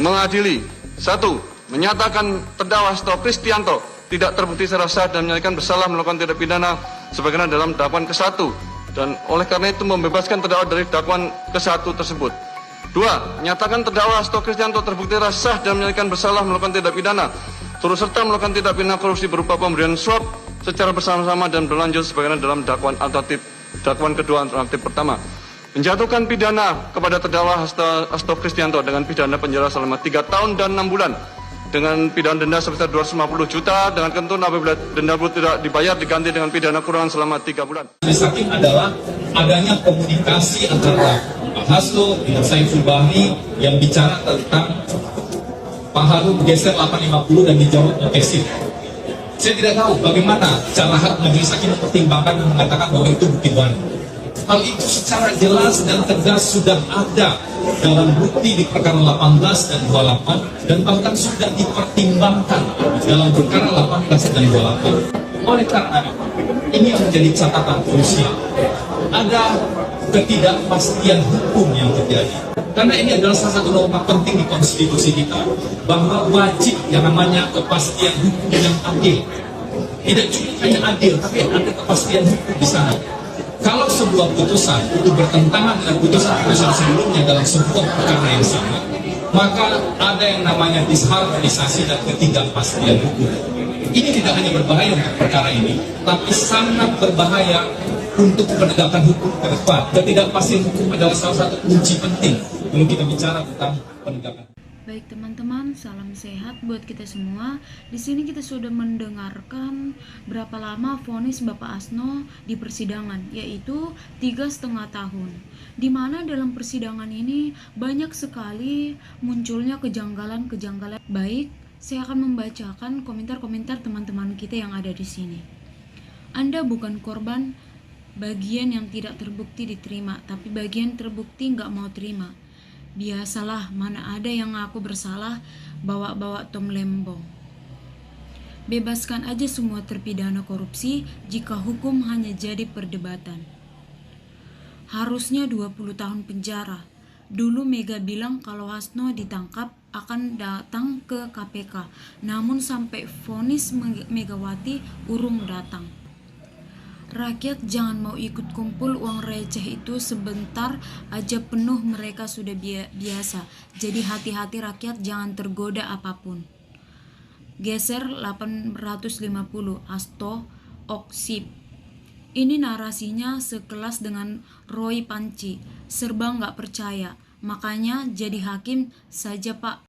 mengadili. 1. Menyatakan terdakwa Hasto Kristianto tidak terbukti secara sah dan menyatakan bersalah melakukan tindak pidana sebagaimana dalam dakwaan ke-1 dan oleh karena itu membebaskan terdakwa dari dakwaan ke-1 tersebut. 2. Menyatakan terdakwa Hasto Kristianto terbukti secara sah dan menyatakan bersalah melakukan tindak pidana turut serta melakukan tindak pidana korupsi berupa pemberian suap secara bersama-sama dan berlanjut sebagaimana dalam dakwaan kedua alternatif pertama. Menjatuhkan pidana kepada terdakwa Hasto Kristianto dengan pidana penjara selama 3 tahun dan 6 bulan dengan pidana denda sebesar 250 juta dengan ketentuan apabila denda tidak dibayar diganti dengan pidana kurungan selama 3 bulan. Majelis Hakim adalah adanya komunikasi antara Pak Hasto dengan Saiful Bahri yang bicara tentang Pak Harun geser 850 dan dijawab okesin. Saya tidak tahu bagaimana cara Majelis Hakim mempertimbangkan dan mengatakan bahwa itu bukti banding. Hal itu secara jelas dan tegas sudah ada dalam bukti di perkara 18 dan 28 dan bahkan sudah dipertimbangkan dalam perkara 18 dan 28. Oleh karena ini yang menjadi catatan krusial. Ada ketidakpastian hukum yang terjadi. Karena ini adalah salah satu norma penting di konstitusi kita bahwa wajib yang namanya kepastian hukum yang adil. Tidak cuma hanya adil, tapi ada kepastian hukum di sana. Kalau sebuah putusan itu bertentangan dengan putusan-putusan sebelumnya dalam sebuah perkara yang sama, maka ada yang namanya disharmonisasi dan ketidakpastian hukum. Ini tidak hanya berbahaya untuk perkara ini, tapi sangat berbahaya untuk penegakan hukum ke depan. Ketidakpastian hukum adalah salah satu kunci penting kalau kita bicara tentang penegakan. Baik teman-teman, salam sehat buat kita semua. Di sini kita sudah mendengarkan berapa lama vonis Bapak Asno di persidangan, yaitu 3,5 tahun. Di mana dalam persidangan ini banyak sekali munculnya kejanggalan-kejanggalan. Baik, saya akan membacakan komentar-komentar teman-teman kita yang ada di sini. Anda bukan korban bagian yang tidak terbukti diterima, tapi bagian terbukti nggak mau terima. Biasalah, mana ada yang ngaku bersalah bawa-bawa Tom Lembong. Bebaskan aja semua terpidana korupsi jika hukum hanya jadi perdebatan. Harusnya 20 tahun penjara. Dulu Mega bilang kalau Hasno ditangkap akan datang ke KPK. Namun sampai vonis Megawati urung datang. Rakyat jangan mau ikut kumpul uang receh itu, sebentar aja penuh mereka sudah biasa. Jadi hati-hati rakyat, jangan tergoda apapun. Geser 850 Hasto Oksip. Ini narasinya sekelas dengan Roy Panci. Serba nggak percaya. Makanya jadi hakim saja Pak.